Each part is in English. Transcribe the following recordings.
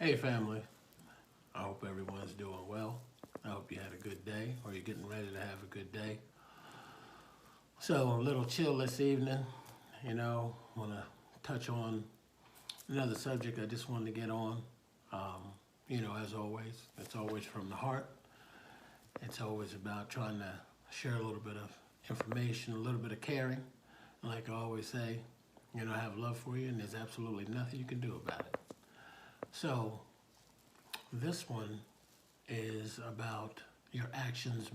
Hey family, I hope everyone's doing well. I hope you had a good day or you're getting ready to have a good day. So a little chill this evening, want to touch on another subject I just wanted to get on. As always, it's always from the heart. It's always about trying to share a little bit of information, a little bit of caring. Like I always say, I have love for you and there's absolutely nothing you can do about it. So this one is about your actions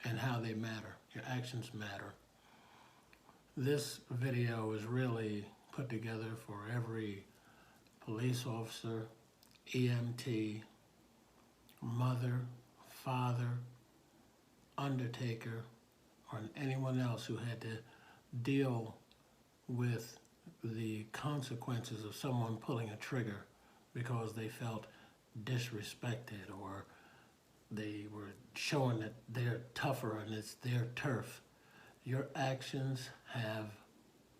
and how they matter. Your actions matter. This video is really put together for every police officer, EMT, mother, father, undertaker, or anyone else who had to deal with the consequences of someone pulling a trigger because they felt disrespected or they were showing that they're tougher and it's their turf. Your actions have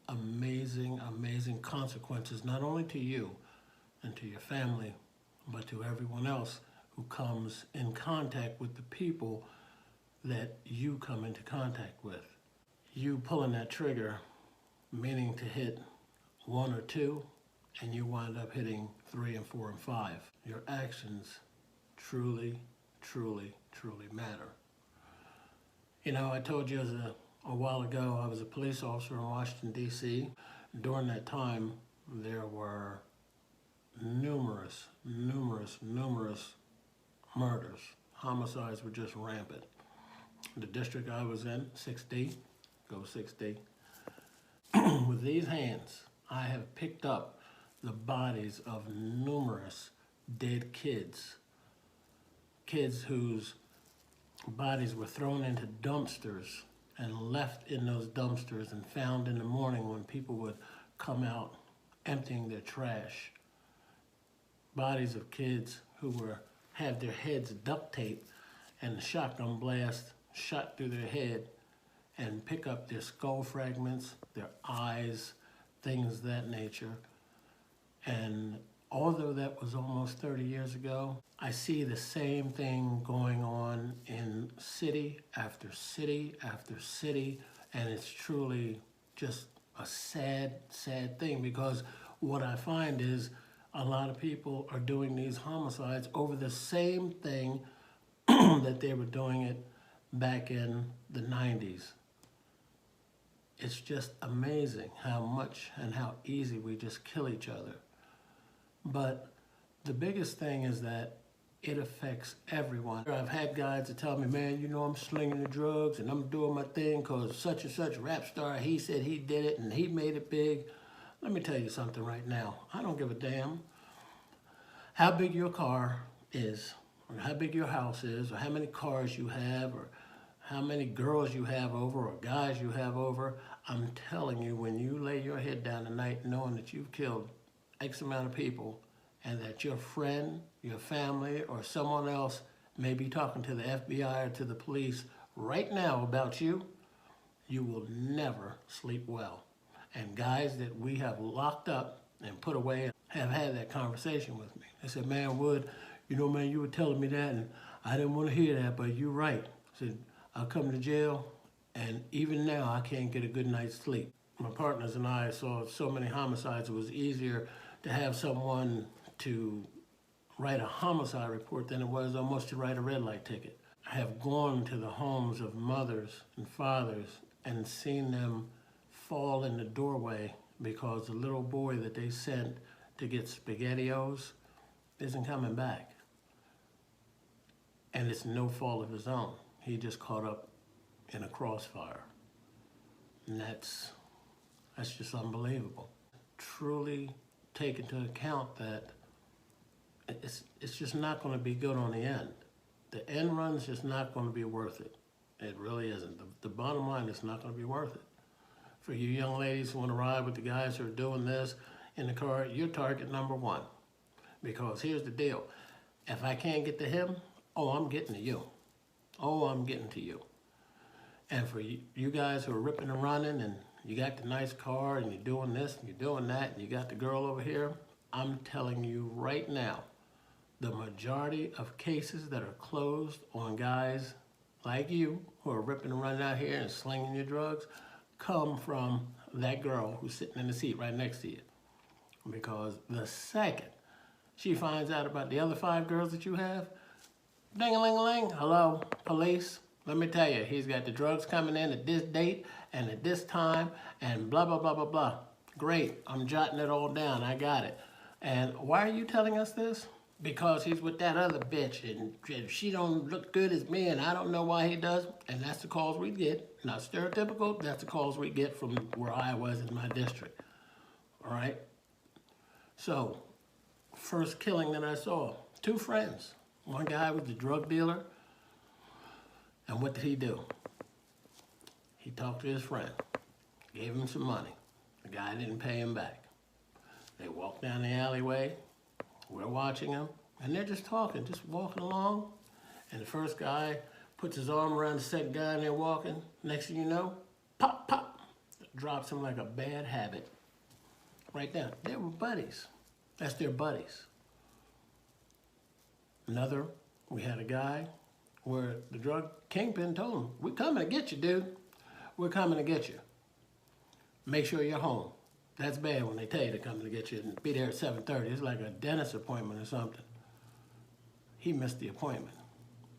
amazing, amazing consequences, not only to you and to your family, but to everyone else who comes in contact with the people that you come into contact with. You pulling that trigger, meaning to hit 1 or 2, and you wind up hitting 3 and 4 and 5. Your actions truly, truly, truly matter. I told you a while ago, I was a police officer in Washington, D.C. During that time, there were numerous murders. Homicides were just rampant. The district I was in, 6D, go 6D. With these hands, I have picked up the bodies of numerous dead kids whose bodies were thrown into dumpsters and left in those dumpsters and found in the morning when people would come out emptying their trash. Bodies of kids who had their heads duct taped and the shotgun blast shot through their head and pick up their skull fragments, their eyes, things of that nature. And although that was almost 30 years ago, I see the same thing going on in city after city after city, and it's truly just a sad, sad thing, because what I find is a lot of people are doing these homicides over the same thing that they were doing it back in the 90s. It's just amazing how much and how easy we just kill each other. But the biggest thing is that it affects everyone. I've had guys that tell me, man, I'm slinging the drugs and I'm doing my thing because such and such rap star, he said he did it and he made it big. Let me tell you something right now. I don't give a damn how big your car is, or how big your house is, or how many cars you have, or how many girls you have over, or guys you have over. I'm telling you, when you lay your head down at night knowing that you've killed X amount of people and that your friend, your family, or someone else may be talking to the FBI or to the police right now about you, you will never sleep well. And guys that we have locked up and put away have had that conversation with me. They said, man, Wood, man, you were telling me that and I didn't want to hear that, but you're right. I said, I'll come to jail and even now I can't get a good night's sleep. My partners and I saw so many homicides, it was easier to have someone to write a homicide report than it was almost to write a red light ticket. I have gone to the homes of mothers and fathers and seen them fall in the doorway because the little boy that they sent to get SpaghettiOs isn't coming back. And it's no fault of his own. He just caught up in a crossfire. And that's just unbelievable. Truly take into account that it's just not going to be good on the end. The end run's just not going to be worth it. It really isn't. The bottom line, it's not going to be worth it. For you young ladies who want to ride with the guys who are doing this in the car, you're target number 1. Because here's the deal. If I can't get to him, I'm getting to you. I'm getting to you. And for you guys who are ripping and running and you got the nice car and you're doing this and you're doing that and you got the girl over here, I'm telling you right now, the majority of cases that are closed on guys like you who are ripping and running out here and slinging your drugs come from that girl who's sitting in the seat right next to you. Because the second she finds out about the other 5 girls that you have, ding-a-ling-a-ling, hello, police, let me tell you, he's got the drugs coming in at this date and at this time and blah, blah, blah, blah, blah. Great, I'm jotting it all down, I got it. And why are you telling us this? Because he's with that other bitch and she don't look good as me and I don't know why he does. And that's the calls we get. Not stereotypical, that's the calls we get from where I was in my district. All right? So, first killing that I saw, 2 friends. One guy was the drug dealer. And what did he do? He talked to his friend, gave him some money. The guy didn't pay him back. They walked down the alleyway. We're watching them, and they're just talking, just walking along. And the first guy puts his arm around the second guy, and they're walking. Next thing you know, pop, pop, drops him like a bad habit. Right down. They were buddies. That's their buddies. We had a guy where the drug kingpin told him, we're coming to get you, dude. We're coming to get you. Make sure you're home. That's bad when they tell you to come to get you and be there at 7:30. It's like a dentist appointment or something. He missed the appointment.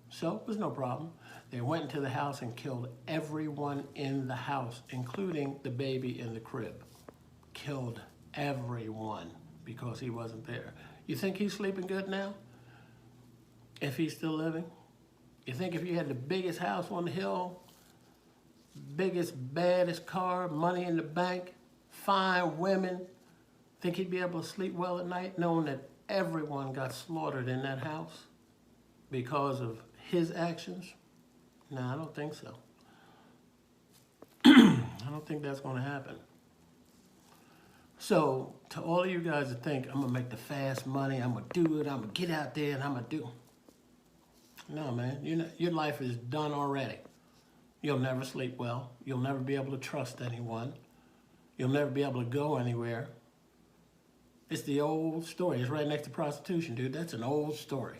So it was no problem. They went into the house and killed everyone in the house, including the baby in the crib. Killed everyone because he wasn't there. You think he's sleeping good now? If he's still living? You think if you had the biggest house on the hill, biggest, baddest car, money in the bank, fine women, think he'd be able to sleep well at night knowing that everyone got slaughtered in that house because of his actions? No, I don't think so. I don't think that's going to happen. So, to all of you guys that think, I'm going to make the fast money, I'm going to do it, I'm going to get out there and I'm going to do. No, man, your life is done already. You'll never sleep well. You'll never be able to trust anyone. You'll never be able to go anywhere. It's the old story. It's right next to prostitution, dude. That's an old story.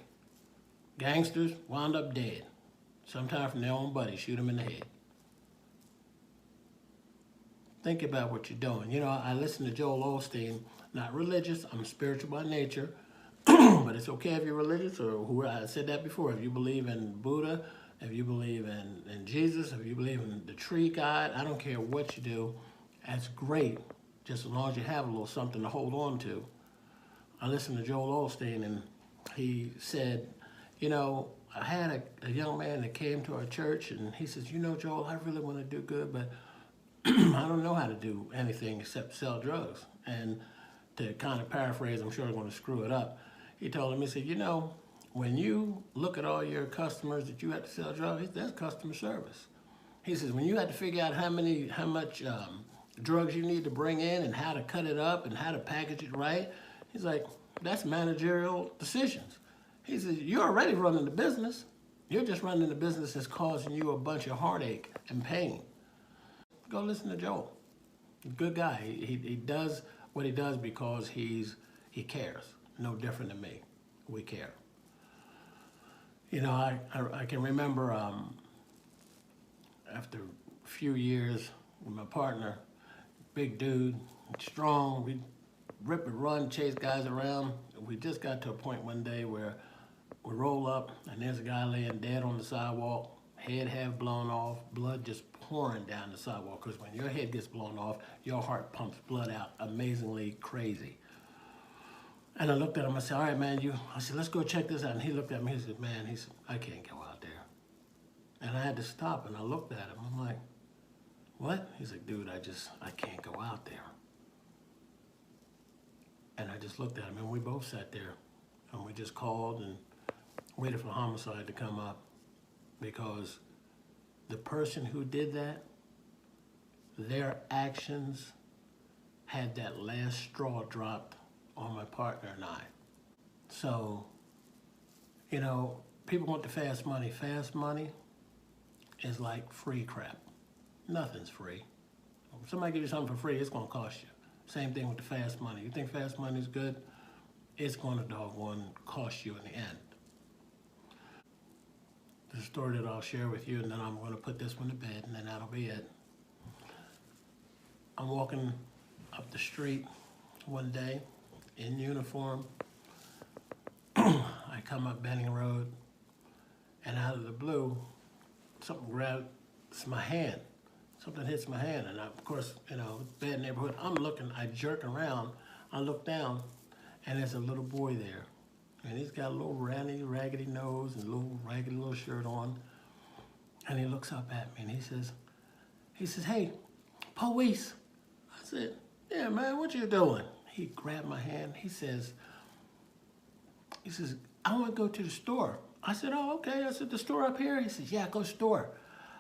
Gangsters wound up dead. Sometimes from their own buddy, shoot them in the head. Think about what you're doing. You know, I listen to Joel Osteen, not religious, I'm spiritual by nature, but it's okay if you're religious or who I said that before. If you believe in Buddha, if you believe in Jesus, if you believe in the tree God, I don't care what you do. That's great, just as long as you have a little something to hold on to. I listened to Joel Osteen, and he said, you know, I had a young man that came to our church, and he says, you know, Joel, I really want to do good, but I don't know how to do anything except sell drugs. And to kind of paraphrase, I'm sure I'm going to screw it up, he told him, he said, you know, when you look at all your customers that you have to sell drugs, that's customer service. He says, when you have to figure out how much drugs you need to bring in and how to cut it up and how to package it right, he's like, that's managerial decisions. He says, you're already running the business. You're just running the business that's causing you a bunch of heartache and pain. Go listen to Joel. Good guy. He does what he does because he cares. No different than me. We care. You know, I can remember after a few years with my partner, big dude, strong, we rip and run, chase guys around. We just got to a point one day where we roll up and there's a guy laying dead on the sidewalk, head half blown off, blood just pouring down the sidewalk, because when your head gets blown off, your heart pumps blood out amazingly crazy. And I looked at him, I said, all right, man, I said, let's go check this out. And he looked at me, he said, man, I can't go out there. And I had to stop, and I looked at him, I'm like, what? He's like, dude, I can't go out there. And I just looked at him, and we both sat there, and we just called and waited for homicide to come up, because the person who did that, their actions had that last straw dropped on my partner and I. So, you know, people want the fast money. Fast money is like free crap. Nothing's free. If somebody gives you something for free, it's gonna cost you. Same thing with the fast money. You think fast money is good? it's going to doggone cost you in the end. The story that I'll share with you, and then I'm going to put this one to bed, and then that'll be it. I'm walking up the street one day in uniform. I come up Benning Road, and out of the blue, something grabs my hand. Something hits my hand, and of course, bad neighborhood. I'm looking, I jerk around, I look down, and there's a little boy there. And he's got a little raggedy nose and a little raggedy little shirt on. And he looks up at me and he says, "Hey, police." I said, "Yeah, man, what you doing?" He grabbed my hand. He says, "I want to go to the store." I said, "Oh, okay." I said, "The store up here?" He says, "Yeah, go store."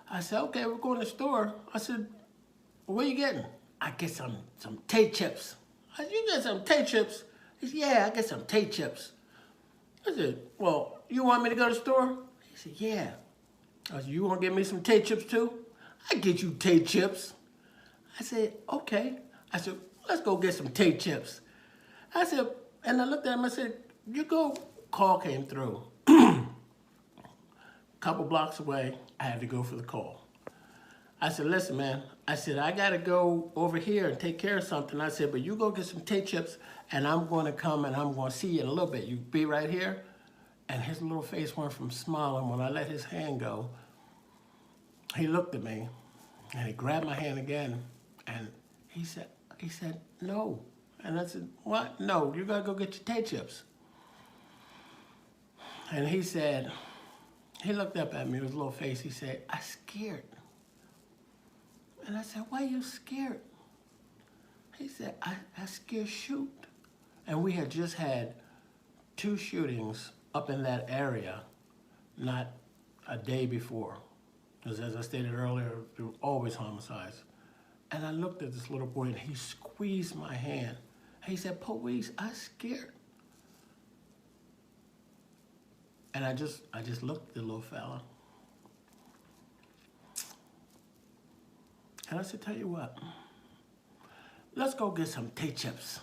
I said, "Okay, we're going to the store." I said, "Well, what are you getting?" "I get some Tay chips." I said, "You get some Tay chips?" He said, "Yeah, I get some Tay chips." I said, "Well, you want me to go to the store?" He said, "Yeah." I said, "You want to get me some Tay chips too?" "I get you Tay chips." I said, "Okay." I said, "Let's go get some Tay chips." I said, and I looked at him, I said, "You go." Call came through. Couple blocks away, I had to go for the call. I said, "Listen, man," I said, "I got to go over here and take care of something." I said, "But you go get some Tay chips, and I'm going to come and I'm going to see you in a little bit. You be right here." And his little face went from smiling. When I let his hand go, he looked at me, and he grabbed my hand again, and he said, "No." And I said, "What? No, you got to go get your Tay chips." And he said, he looked up at me with his little face. He said, "I'm scared." And I said, "Why are you scared?" He said, I scared shoot. And we had just had 2 shootings up in that area, not a day before. Because as I stated earlier, there were always homicides. And I looked at this little boy and he squeezed my hand. He said, "Police, I'm scared." And I just looked at the little fella. And I said, "Tell you what, let's go get some Tay chips.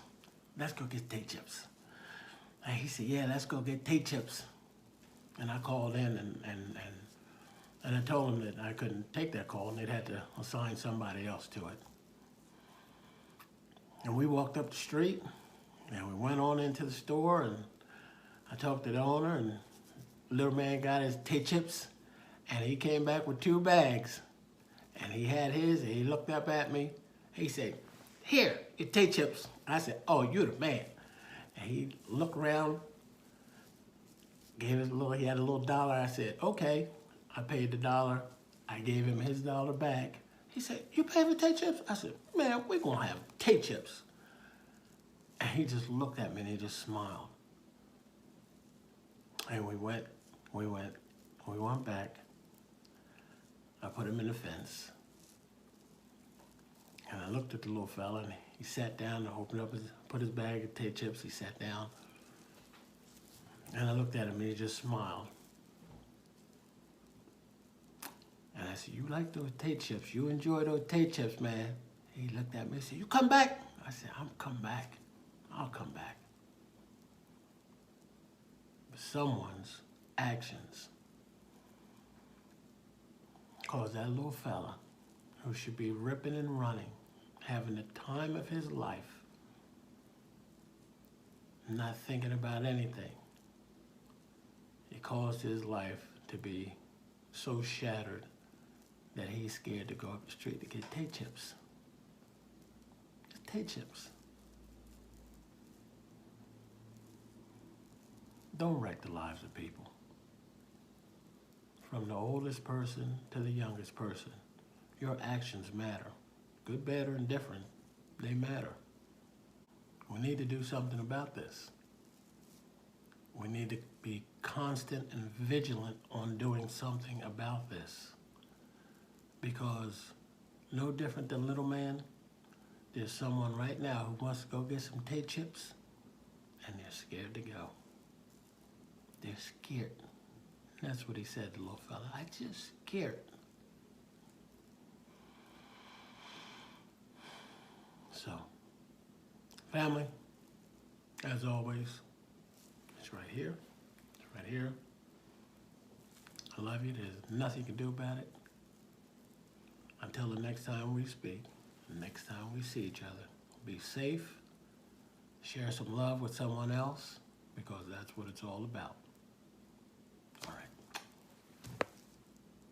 Let's go get Tay chips." And he said, "Yeah, let's go get Tay chips." And I called in and I told him that I couldn't take that call and they'd had to assign somebody else to it. And we walked up the street and we went on into the store and I talked to the owner and the little man got his Tay chips and he came back with 2 bags. And he had his, and he looked up at me. He said, "Here, your Tay chips." I said, "Oh, you're the man." And he looked around, he had a little dollar. I said, "Okay." I paid the $1. I gave him his $1 back. He said, "You pay for Tay chips?" I said, "Man, we're going to have Tay chips." And he just looked at me and he just smiled. And we went back. I put him in the fence. And I looked at the little fella and he sat down and opened up put his bag of Tay chips. He sat down. And I looked at him and he just smiled. And I said, "You like those Tay chips? You enjoy those Tay chips, man?" He looked at me and said, "You come back?" I said, "I'm come back. I'll come back." But someone's actions caused that little fella who should be ripping and running, having the time of his life, not thinking about anything. It caused his life to be so shattered that he's scared to go up the street to get Tay chips. Just Tay chips. Don't wreck the lives of people. From the oldest person to the youngest person, your actions matter. Good, bad, or indifferent, they matter. We need to do something about this. We need to be constant and vigilant on doing something about this. Because no different than little man, there's someone right now who wants to go get some Tay chips and they're scared to go. They're scared. That's what he said, the little fella. "I just scared." So, family, as always, It's right here. It's right here. I love you. There's nothing you can do about it. Until the next time we speak, the next time we see each other, be safe, share some love with someone else, because that's what it's all about.